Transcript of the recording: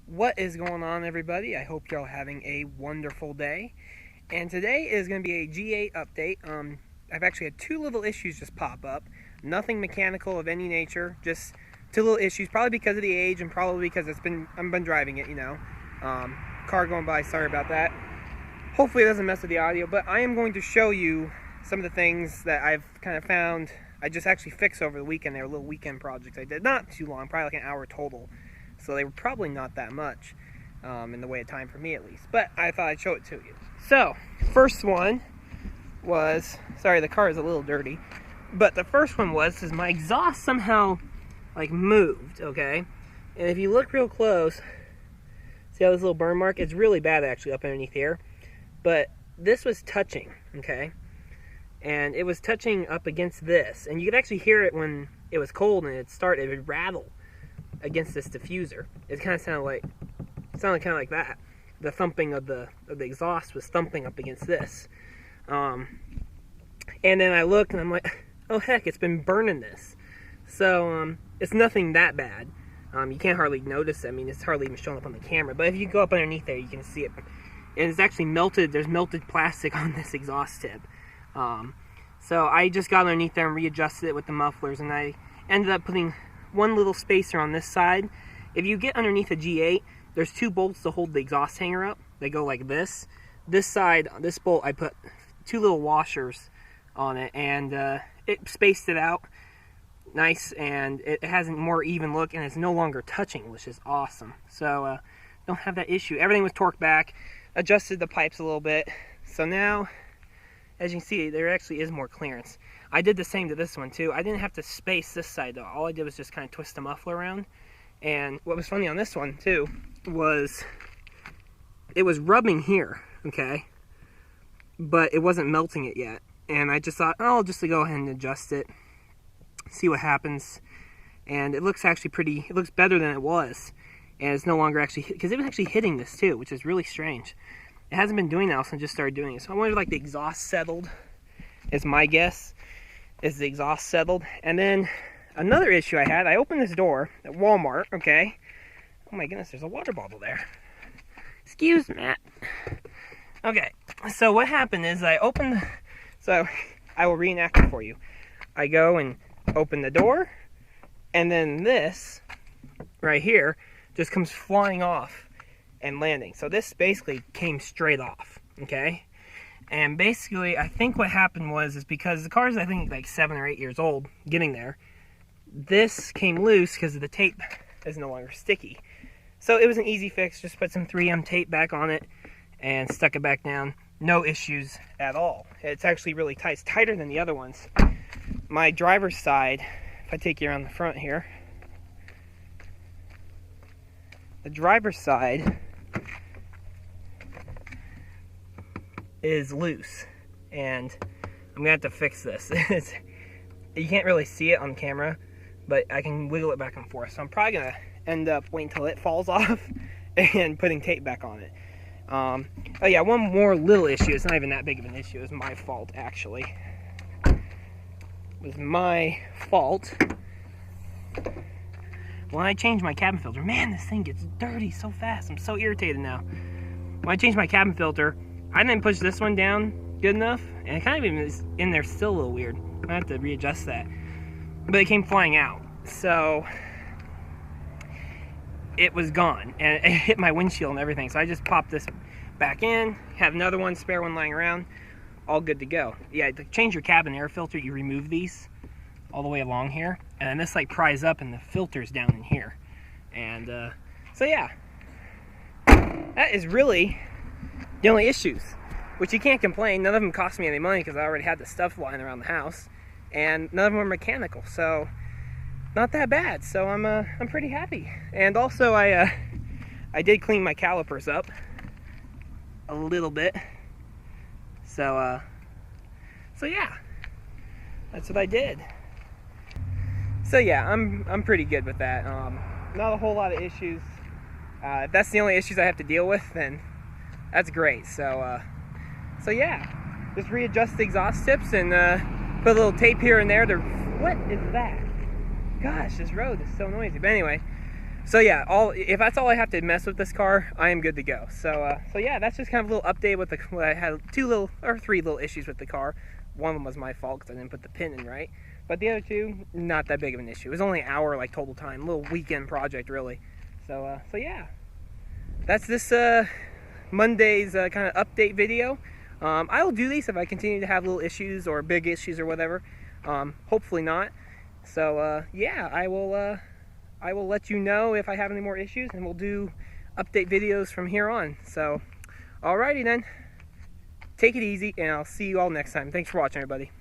What is going on, everybody? I hope y'all having a wonderful day. And today is going to be a G8 update. I've actually had two little issues just pop up. Nothing mechanical of any nature, just two little issues, probably because of the age and probably because I've been driving it, car going by, sorry about that. Hopefully it doesn't mess with the audio, but I am going to show you some of the things that I've kind of found. I just actually fixed over the weekend. They were little weekend projects I did, not too long, probably like an hour total. So they were probably not that much in the way of time for me at least. But I thought I'd show it to you. So, first one was, sorry the car is a little dirty, but the first one was my exhaust somehow like moved, okay? And if you look real close, see how this little burn mark? It's really bad actually up underneath here. But this was touching, okay? And it was touching up against this. And you could actually hear it when it was cold and it would rattle against this diffuser. It kind of sounded kind of like that. The thumping of the exhaust was thumping up against this. And then I looked and I'm like, oh heck, it's been burning this. So it's nothing that bad. You can't hardly notice it. I mean, it's hardly even showing up on the camera. But if you go up underneath there, you can see it. And it's actually melted. There's melted plastic on this exhaust tip. So I just got underneath there and readjusted it with the mufflers, and I ended up putting one little spacer on this side. If you get underneath a G8, there's two bolts to hold the exhaust hanger up. They go like this. This side, this bolt, I put two little washers on it, and it spaced it out nice, and it has a more even look, and it's no longer touching, which is awesome. So don't have that issue. Everything was torqued back, adjusted the pipes a little bit. So now, as you can see, there actually is more clearance. I did the same to this one too. I didn't have to space this side though. All I did was just kind of twist the muffler around. And what was funny on this one too was it was rubbing here, okay? But it wasn't melting it yet. And I just thought, oh, I'll just go ahead and adjust it, see what happens. And it looks actually it looks better than it was. And it's no longer actually, because it was actually hitting this too, which is really strange. It hasn't been doing that since I just started doing it. So I wonder if like the exhaust settled, is my guess. Is the exhaust settled? And then another issue I had, I opened this door at Walmart, okay? Oh my goodness, there's a water bottle there. Excuse me. Okay, so what happened is so I will reenact it for you. I go and open the door, and then this right here just comes flying off and landing. So this basically came straight off, okay? And basically, I think what happened is because the car is, I think, like 7 or 8 years old, getting there, this came loose because the tape is no longer sticky. So it was an easy fix, just put some 3M tape back on it and stuck it back down. No issues at all. It's actually really tight. It's tighter than the other ones. My driver's side, if I take you around the front here, the driver's side is loose, and I'm gonna have to fix this. You can't really see it on camera, but I can wiggle it back and forth, so I'm probably gonna end up waiting until it falls off and putting tape back on it. Oh yeah, one more little issue. It's not even that big of an issue. It was my fault, actually. It was my fault when I changed my cabin filter. Man, this thing gets dirty so fast. I'm so irritated now. When I changed my cabin filter, I didn't push this one down good enough, and it kind of even is in there still a little weird. I have to readjust that. But it came flying out, so it was gone, and it hit my windshield and everything. So I just popped this back in, have another one, spare one lying around, all good to go. Yeah, to change your cabin air filter, you remove these all the way along here, and then this like pries up and the filter's down in here. And so yeah, that is really the only issues, which you can't complain. None of them cost me any money because I already had the stuff lying around the house, and none of them are mechanical, so not that bad. So I'm pretty happy. And also I did clean my calipers up a little bit. So yeah, that's what I did. So yeah, I'm pretty good with that. Not a whole lot of issues. If that's the only issues I have to deal with, then that's great. So yeah, just readjust the exhaust tips and put a little tape here and there to, what is that? Gosh, this road is so noisy. But anyway, So yeah, if that's all I have to mess with this car, I am good to go. So yeah, that's just kind of a little update with I had three little issues with the car. One of them was my fault because I didn't put the pin in right, but the other two, not that big of an issue. It was only an hour like total time, a little weekend project really. So yeah, that's this Monday's kind of update video. I will do these if I continue to have little issues or big issues or whatever. Hopefully not. So yeah, I will let you know if I have any more issues, and we'll do update videos from here on. So, alrighty then. Take it easy, and I'll see you all next time. Thanks for watching, everybody.